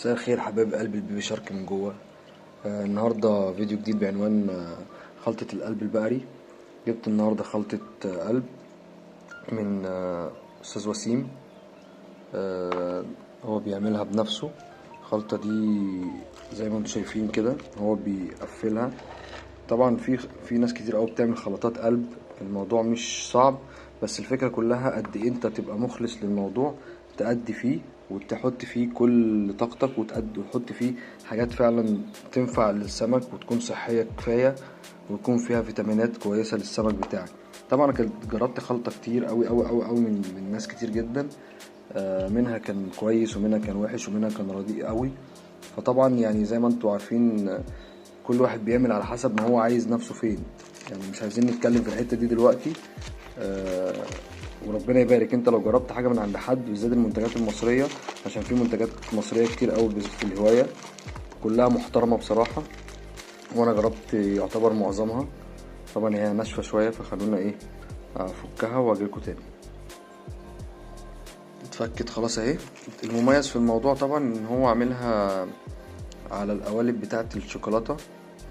مساء الخير حبايب قلب البيبي شارك من جوه. النهارده فيديو جديد بعنوان خلطة القلب البقري. جبت النهارده خلطة قلب من أستاذ وسيم. هو بيعملها بنفسه. الخلطة دي زي ما انتم شايفين كده هو بيقفلها. طبعا في ناس كتير قوي بتعمل خلطات قلب، الموضوع مش صعب، بس الفكرة كلها قد ايه انت تبقى مخلص للموضوع، تأدي فيه وتحط فيه كل طاقتك وتحط فيه حاجات فعلا تنفع للسمك وتكون صحية كفاية ويكون فيها فيتامينات كويسة للسمك بتاعك. طبعا انا جربت خلطة كتير قوي من ناس كتير جدا. منها كان كويس ومنها كان وحش ومنها كان رديء قوي. فطبعا يعني زي ما انتوا عارفين كل واحد بيعمل على حسب ما هو عايز نفسه فين، يعني مش عايزين نتكلم في الحتة دي دلوقتي. وربنا يبارك انت لو جربت حاجة من عند حد، بالذات المنتجات المصرية، عشان في منتجات مصرية كتير قوي في الهواية كلها محترمة بصراحة، وانا جربت يعتبر معظمها. طبعا هي ناشفة شوية فخلونا ايه افكها واجيلكوا تاني. اتفكت خلاص اهي. المميز في الموضوع طبعا ان هو عاملها على القوالب بتاعة الشوكولاتة،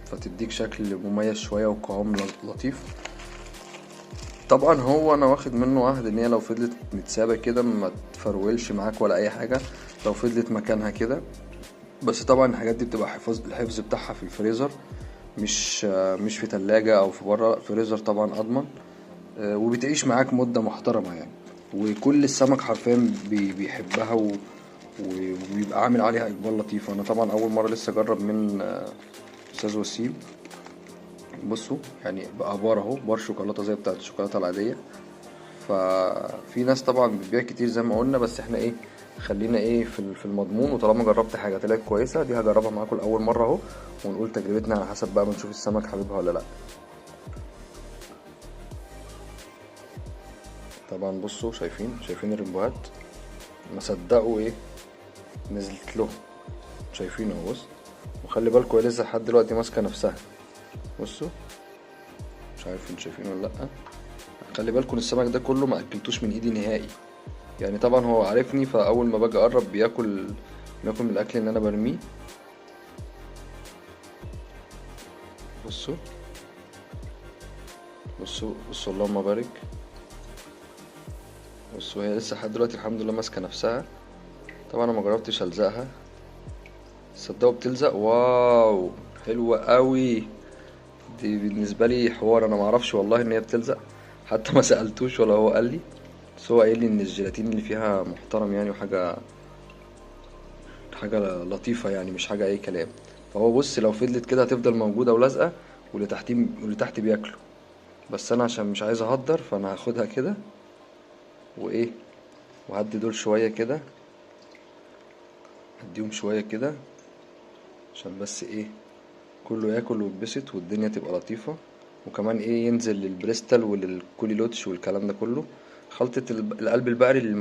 فتديك شكل مميز شوية وقوام لطيف. طبعا هو انا واخد منه عهد ان هي لو فضلت متسابة كده ما تفرولش معاك ولا اي حاجة، لو فضلت مكانها كده. بس طبعا الحاجات دي بتبقى الحفظ بتاعها في الفريزر، مش في تلاجة او في بره فريزر، طبعا اضمن. وبتعيش معاك مدة محترمة يعني، وكل السمك حرفيا بيحبها وبيبقى عامل عليها اقبال لطيف. انا طبعا اول مرة لسه اجرب من استاذ وسيم. بصوا يعني بقى بار اهو، بار شوكولاته زي بتاعت الشوكولاته العاديه. ففي ناس طبعا بتبيع كتير زي ما قلنا، بس احنا ايه خلينا ايه في المضمون. وطالما جربت حاجه طلعت كويسه دي هجربها معاكم لاول مره اهو، ونقول تجربتنا على حسب بقى ما نشوف السمك حبيبها ولا لا. طبعا بصوا شايفين الرمبوهات، ما صدقوا ايه نزلت له. شايفين اهو، بص، وخلي بالكوا هي لسه لحد دلوقتي ماسكه نفسها. بصوا، مش عارف انتوا شايفين ولا لا. خلي بالكوا السمك ده كله ما اكلتوش من ايدي نهائي، يعني طبعا هو عارفني، فاول ما باجي اقرب بياكل من الاكل اللي انا برميه. بصوا بصوا اللهم بارك. بصوا هي لسه لحد دلوقتي الحمد لله ماسكه نفسها. طبعا انا ما جربتش الزقها، صدقوا بتلزق. واو حلوه قوي دي بالنسبه لي حوار. انا ما اعرفش والله ان هي بتلزق، حتى ما سالتوش ولا هو قال لي، بس هو قايل لي ان الجيلاتين اللي فيها محترم يعني، حاجة لطيفة يعني، مش حاجة أي كلام. فهو بص لو فضلت كده هتفضل موجودة ولازقة، واللي تحت بياكله. بس أنا عشان مش عايز أهدر فأنا هاخدها كده وإيه، وهدي دول شوية كده، هديهم شوية كده عشان بس إيه كله ياكل ويتبسط والدنيا تبقى لطيفة. وكمان إيه ينزل للبريستال وللكولي لوتش والكلام ده كله. خلطة القلب البقري اللي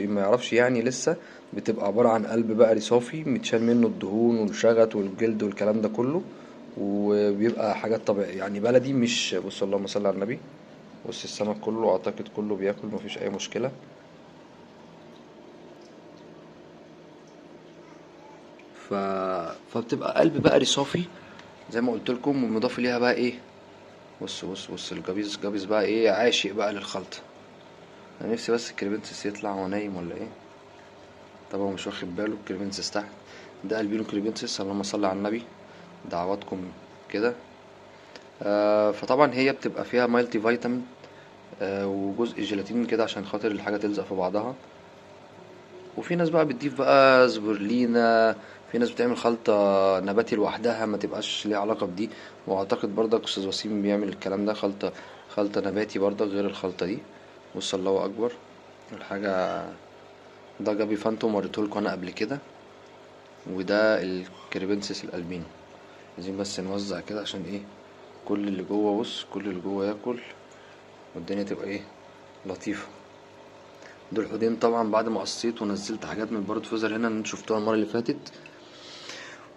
ما يعرفش يعني لسه، بتبقى عبارة عن قلب بقري صافي متشال منه الدهون والشغط والجلد والكلام ده كله، وبيبقى حاجات طبيعية يعني بلدي. مش بص اللهم صل على النبي، بص السمك كله اعتقد كله بياكل مفيش اي مشكلة. ف... فبتبقى قلب بقري صافي زي ما قلت لكم، ومضاف ليها بقى ايه. بص الجبيز بقى ايه عاشق بقى للخلطة. انا نفسي بس الكريبنسس يطلع هو نايم ولا ايه. طبعا مش واخد باله الكريبنسس تحت، ده البينو كريبنسس اللهم صل على النبي. دعواتكم كده. فطبعا هي بتبقى فيها مالتي فيتامين، وجزء جيلاتين كده عشان خاطر الحاجة تلزق في بعضها. وفي ناس بقى بتضيف بقى سبرلينا، في ناس بتعمل خلطة نباتي لوحدها ما تبقاش ليها علاقة بدي. واعتقد برضك استاذ وسيم بيعمل الكلام ده، خلطة نباتي برضك غير الخلطة دي. بص الله اكبر الحاجة. ده جابي فانتوم وريتهولكوا انا قبل كده، وده الكريبنسس الالبينو. عايزين بس نوزع كده عشان ايه كل اللي جوه، بص كل اللي جوه ياكل والدنيا تبقى ايه لطيفة. دول حودين طبعا بعد ما قصيت ونزلت حاجات من البارد فوزر هنا اللي انتوا شفتوها المرة اللي فاتت،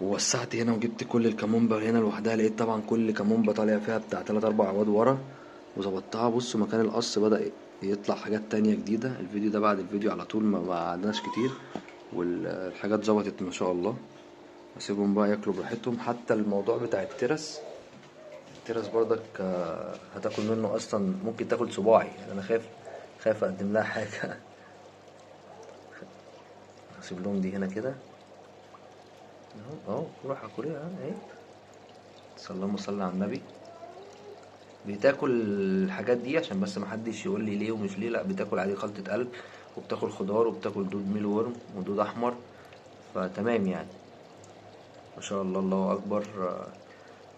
ووسعت هنا وجبت كل الكامومبا هنا لوحدها. لقيت طبعا كل كامومبا طالع فيها بتاع 3 4 عواد ورا، وظبطتها. بصوا مكان القص بدأ يطلع حاجات تانية جديدة. الفيديو ده بعد الفيديو على طول، ما قعدناش كتير. والحاجات ظبطت ما شاء الله. اسيبهم بقى ياكلوا براحتهم. حتى الموضوع بتاع الترس برضك هتاكل منه اصلا، ممكن تاكل صباعي يعني. انا خايف اقدم لها حاجه. هسيب لهم دي هنا كده اهو روح اكلها اهي. اللهم صل على النبي. بتاكل الحاجات دي عشان بس محدش يقول لي ليه ومش ليه، لا بتاكل عادي خلطة قلب، وبتاكل خضار، وبتاكل دود ميل ورم ودود احمر، فتمام يعني. ما شاء الله الله اكبر.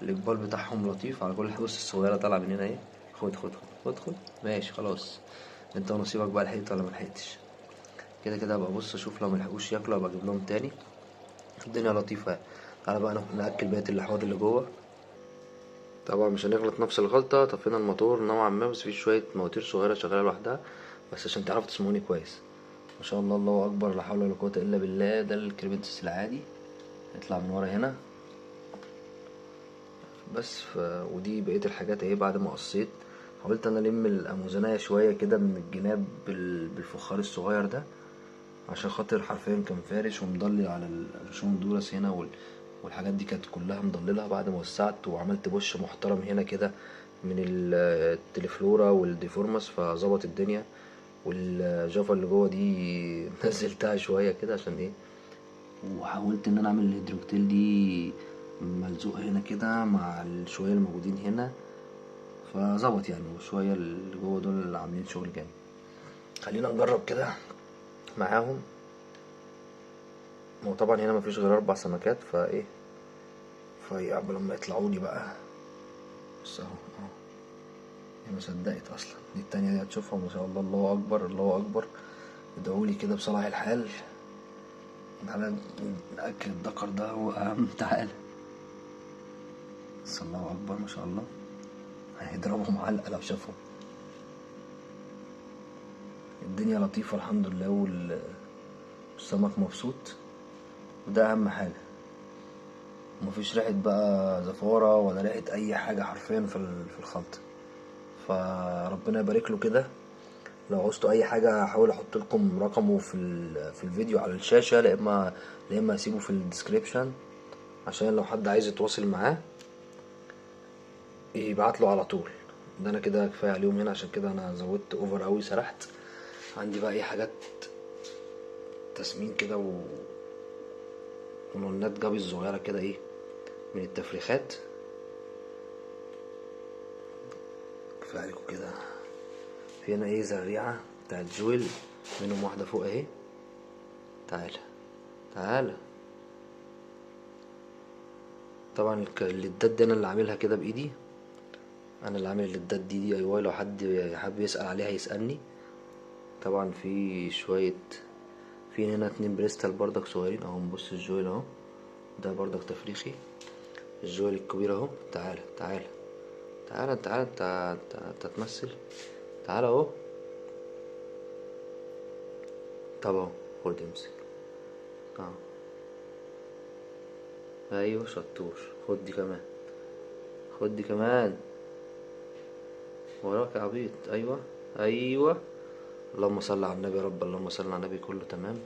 الاقبال بتاعهم لطيف على كل حاجه. بص الصغيره طالعه من هنا اهي. خد ماشي خلاص. انت ونصيبك بقى، لحقت ولا ملحقتش. كده كده ابقى ابص اشوف لو ملحقوش ياكلوا ابقى اجيب لهم تاني. الدنيا لطيفه يعني. تعالى بقى ناكل بقيه اللحوات اللي جوه. طبعا مش هنغلط نفس الغلطه. طفينا الموتور نوعا ما، بس في شويه مواتير صغيره شغاله لوحدها، بس عشان تعرفوا تسمعوني كويس. ما شاء الله الله اكبر، لا حول ولا قوه الا بالله. ده الكريبنتس العادي يطلع من ورا هنا بس. ودي بقية الحاجات اهي. بعد ما قصيت حاولت انا الم الاموزنية شوية كده من الجناب بالفخار الصغير ده، عشان خاطر حرفيا كان فارش ومضلل على الشوم دورس هنا والحاجات دي كانت كلها مضللة. بعد ما وسعت وعملت بوش محترم هنا كده من التليفلورا والديفورماس، فظبط الدنيا. والجافا اللي جوه دي نزلتها شوية كده عشان ايه. وحاولت ان انا اعمل الهيدروكتيل دي ملزوقة هنا كده مع الشوية الموجودين هنا، فظبط يعني. وشوية اللي جوه دول اللي عاملين شغل جامد. خلينا نجرب كده معاهم. هو طبعا هنا مفيش غير 4 سمكات، فايه قبل لما يطلعولي بقى. بس اهو هي ما صدقت اصلا. دي التانية دي هتشوفها ما شاء الله الله اكبر الله اكبر. ادعولي كده بصلاح الحال. تعالى نأكل الدكر ده هو اهم. تعالى. بس الله اكبر ما شاء الله. هيضربهم علقة لو شافهم. الدنيا لطيفة الحمد لله، والسمك مبسوط، وده اهم حاجة. ومفيش ريحة بقى زفارة ولا ريحة اي حاجة حرفيا في الخلطة. فربنا يبارك له كده. لو عوزتوا اي حاجة هحاول احط لكم رقمه في الفيديو على الشاشة، لا اما هسيبه في الديسكريبشن، عشان لو حد عايز يتواصل معاه يبعتله على طول. ده انا كده كفاية عليهم هنا، عشان كده انا زودت اوفر اوي سرحت. عندي بقى اي حاجات تسمين كده ونونات جابي الصغيرة كده ايه من التفريخات. كفاية عليكم كده. في هنا ايه زريعة بتاعت جويل، منهم واحدة فوق اهي. تعالى. طبعا اللدات دي انا اللي عاملها كده بايدي. انا اللي عامل اللدات دي ايوه. لو حد حابب يسأل عليها يسألني. طبعا في هنا 2 بريستال بردك صغيرين اهو. بص الجويل اهو، ده بردك تفريخي. الجويل الكبير اهو. تعالى انت تمثل. تعالى اهو. طب اهو خد امسك اهو. ايوه شطور. خد دي كمان وراك يا عبيط. ايوه. اللهم صل على النبي يا رب. اللهم صل على النبي. كله تمام.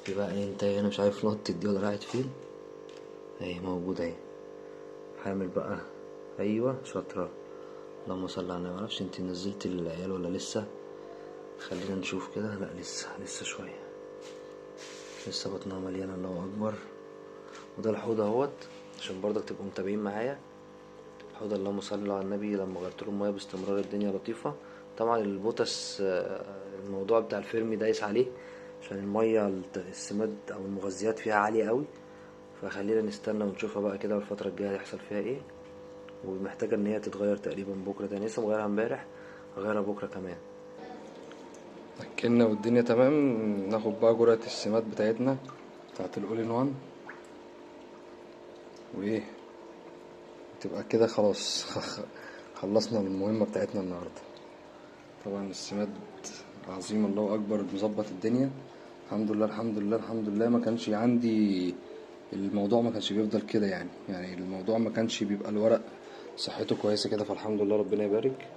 في بقى إيه، انت هنا مش عارف نطت دي ولا راحت فين. اهي موجودة اهي. حامل بقى. ايوه شاطرة. اللهم صل على النبي. معرفش انت نزلت العيال ولا لسه. خلينا نشوف كده. لا لسه شوية. لسه بطنها مليانة. الله اكبر. وده الحوض اهوت، عشان برضك تبقوا متابعين معايا. الحوض اللهم صل على النبي لما غيرتله المية باستمرار الدنيا لطيفة. طبعا البوتس الموضوع بتاع الفيرمي دايس عليه، عشان المية السماد او المغذيات فيها عالية قوي. فخلينا نستنى ونشوفها بقى كده الفترة الجاية هيحصل فيها ايه. ومحتاجة ان هي تتغير تقريبا بكرة تاني. لسه مغيرها امبارح، هغيرها بكرة كمان. اكلنا والدنيا تمام. ناخد بقى جرعة السماد بتاعتنا بتاعت الاول ان وان، وايه تبقى كده خلاص. خلصنا من المهمة بتاعتنا النهاردة. طبعا السماد عظيم الله اكبر، مظبط الدنيا الحمد لله الحمد لله الحمد لله. ما كانش عندي الموضوع، ما كانش بيفضل كده يعني الموضوع ما كانش بيبقى الورق صحته كويسة كده. فالحمد لله ربنا يبارك.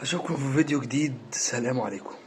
اشوفكم في فيديو جديد، سلام عليكم.